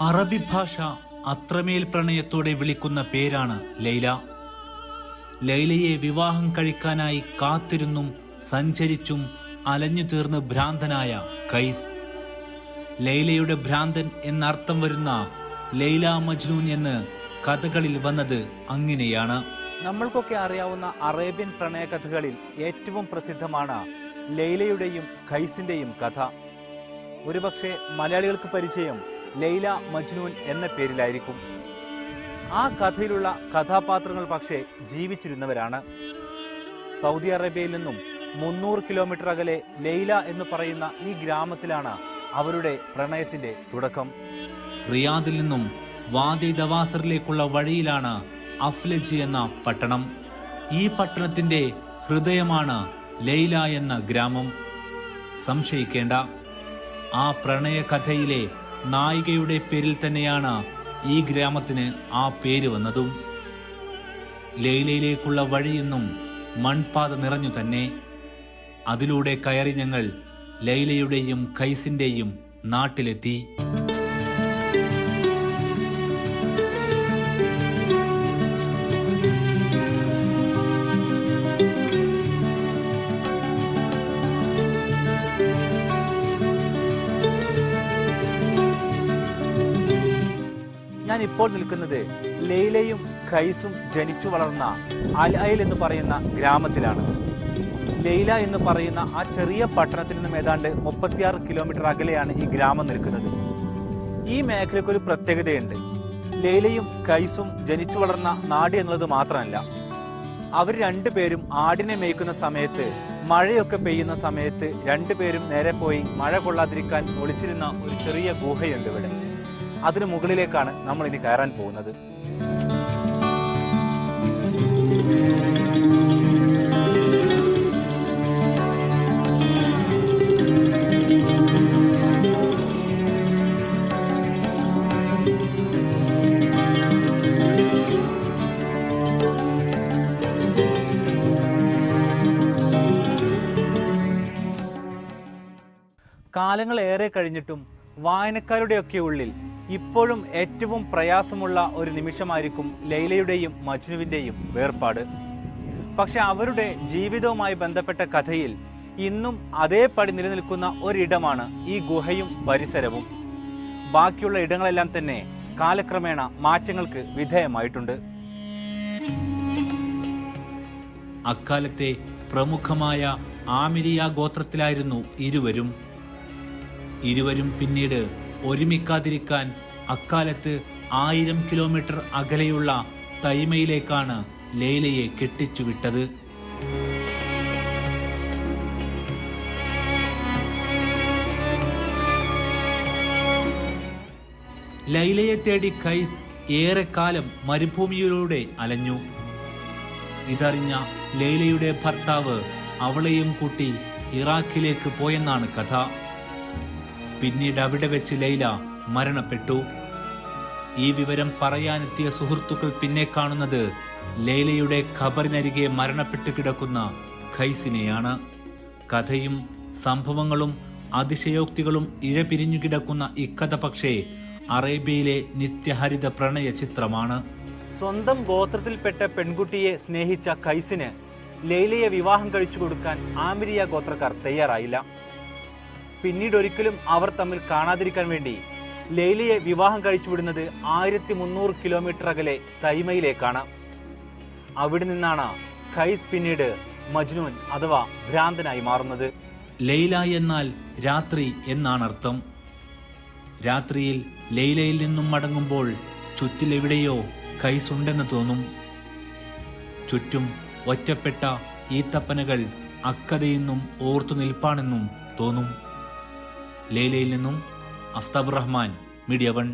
അറബി ഭാഷ അത്രമേൽ പ്രണയത്തോടെ വിളിക്കുന്ന പേരാണ് ലൈല. ലൈലയെ വിവാഹം കഴിക്കാനായി കാത്തിരുന്നും സഞ്ചരിച്ചും അലഞ്ഞു തീർന്ന് ഭ്രാന്തനായ കൈസ്. ലൈലയുടെ ഭ്രാന്തൻ എന്നർത്ഥം വരുന്ന ലൈല മജ്നൂൻ എന്ന് കഥകളിൽ വന്നത് അങ്ങനെയാണ്. നമ്മൾക്കൊക്കെ അറിയാവുന്ന അറേബ്യൻ പ്രണയകഥകളിൽ ഏറ്റവും പ്രസിദ്ധമാണ് ലൈലയുടെയും ഖൈസിന്റെയും കഥ. ഒരുപക്ഷെ മലയാളികൾക്ക് പരിചയം ലൈല മജ്നൂൻ എന്ന പേരിലായിരിക്കും. ആ കഥയിലുള്ള കഥാപാത്രങ്ങൾ പക്ഷേ ജീവിച്ചിരുന്നവരാണ്. സൗദി അറേബ്യയിൽ നിന്നും 300 കിലോമീറ്റർ അകലെ ലൈല എന്ന് പറയുന്ന ഈ ഗ്രാമത്തിലാണ് അവരുടെ പ്രണയത്തിന്റെ തുടക്കം. റിയാദിൽ നിന്നും വാദി ദവാസറിലേക്കുള്ള വഴിയിലാണ് അഫ്ലജ് എന്ന പട്ടണം. ഈ പട്ടണത്തിന്റെ ഹൃദയമാണ് ലൈല എന്ന ഗ്രാമം. സംശയിക്കേണ്ട, ആ പ്രണയകഥയിലെ നായികയുടെ പേരിൽ തന്നെയാണ് ഈ ഗ്രാമത്തിന് ആ പേര് വന്നതും. ലൈലയിലേക്കുള്ള വഴിയെന്നും മൺപാത നിറഞ്ഞു തന്നെ. അതിലൂടെ കയറി ഞങ്ങൾ ലൈലയുടെയും ഖൈസിന്റെയും നാട്ടിലെത്തി. ഞാൻ ഇപ്പോൾ നിൽക്കുന്നത് ലൈലയും ഖൈസും ജനിച്ചു വളർന്ന അൽ ഐൽ എന്ന് പറയുന്ന ഗ്രാമത്തിലാണ്. ലൈല എന്ന് പറയുന്ന ആ ചെറിയ പട്ടണത്തിൽ നിന്നും ഏതാണ്ട് 36 കിലോമീറ്റർ അകലെയാണ് ഈ ഗ്രാമം നിൽക്കുന്നത്. ഈ മേഖലയ്ക്ക് ഒരു പ്രത്യേകതയുണ്ട്. ലൈലയും ഖൈസും ജനിച്ചു വളർന്ന നാട് എന്നുള്ളത് മാത്രമല്ല, അവർ രണ്ടുപേരും ആടിനെ മേയ്ക്കുന്ന സമയത്ത്, മഴയൊക്കെ പെയ്യുന്ന സമയത്ത് രണ്ടുപേരും നേരെ പോയി മഴ കൊള്ളാതിരിക്കാൻ ഒളിച്ചിരുന്ന ഒരു ചെറിയ ഗുഹയുണ്ട് ഇവിടെ. അതിനു മുകളിലേക്കാണ് നമ്മൾ ഇനി കയറാൻ പോകുന്നത്. കാലങ്ങൾ ഏറെ കഴിഞ്ഞിട്ടും വായനക്കാരുടെയൊക്കെ ഉള്ളിൽ ഇപ്പോഴും ഏറ്റവും പ്രയാസമുള്ള ഒരു നിമിഷമായിരിക്കും ലൈലയുടെയും മജ്നുവിൻ്റെയും വേർപാട്. പക്ഷെ അവരുടെ ജീവിതവുമായി ബന്ധപ്പെട്ട കഥയിൽ ഇന്നും അതേപടി നിലനിൽക്കുന്ന ഒരിടമാണ് ഈ ഗുഹയും പരിസരവും. ബാക്കിയുള്ള ഇടങ്ങളെല്ലാം തന്നെ കാലക്രമേണ മാറ്റങ്ങൾക്ക് വിധേയമായിട്ടുണ്ട്. അക്കാലത്തെ പ്രമുഖമായ ആമിരിയ ഗോത്രത്തിലായിരുന്നു ഇരുവരും പിന്നീട് ഒരുമിക്കാതിരിക്കാൻ അക്കാലത്ത് 1000 കിലോമീറ്റർ അകലെയുള്ള തൈമയിലേക്കാണ് ലൈലയെ കെട്ടിച്ചുവിട്ടത്. ലൈലയെ തേടി ഖൈസ് ഏറെക്കാലം മരുഭൂമിയിലൂടെ അലഞ്ഞു. ഇതറിഞ്ഞ ലൈലയുടെ ഭർത്താവ് അവളെയും കൂട്ടി ഇറാഖിലേക്ക് പോയെന്നാണ് കഥ. പിന്നീട് അവിടെ വെച്ച് ലൈല മരണപ്പെട്ടു. ഈ വിവരം പറയാനെത്തിയ സുഹൃത്തുക്കൾ പിന്നെ കാണുന്നത് ലൈലയുടെ ഖബറിനരികെ മരണപ്പെട്ടു കിടക്കുന്ന ഖൈസിനെയാണ്. കഥയും സംഭവങ്ങളും അതിശയോക്തികളും ഇഴപിരിഞ്ഞു കിടക്കുന്ന ഇക്കഥ പക്ഷേ അറേബ്യയിലെ നിത്യഹരിത പ്രണയ ചിത്രമാണ്. സ്വന്തം ഗോത്രത്തിൽപ്പെട്ട പെൺകുട്ടിയെ സ്നേഹിച്ച ഖൈസിന് ലൈലയെ വിവാഹം കഴിച്ചു കൊടുക്കാൻ ആമിരിയ ഗോത്രക്കാർ തയ്യാറായില്ല. പിന്നീട് ഒരിക്കലും അവർ തമ്മിൽ കാണാതിരിക്കാൻ വേണ്ടി ലൈലയെ വിവാഹം കഴിച്ചുവിടുന്നത് 1300 കിലോമീറ്റർ അകലെ തൈമയിലേക്കാണ്. അവിടെ നിന്നാണ് ഖൈസ് പിന്നീട് മജ്നൂൻ അഥവാ ഭ്രാന്തനായി മാറുന്നത്. ലൈല എന്നാൽ രാത്രി എന്നാണ് അർത്ഥം. രാത്രിയിൽ ലൈലയിൽ നിന്നും മടങ്ങുമ്പോൾ ചുറ്റിലെവിടെയോ ഖൈസ് ഉണ്ടെന്ന് തോന്നും. ചുറ്റും ഒറ്റപ്പെട്ട ഈത്തപ്പനകൾ അക്കഥയെന്നും ഓർത്തു നിൽപ്പാണെന്നും തോന്നും. ലൈലയിൽ നിന്നും അഫ്താബ് റഹ്മാൻ, മീഡിയ 1.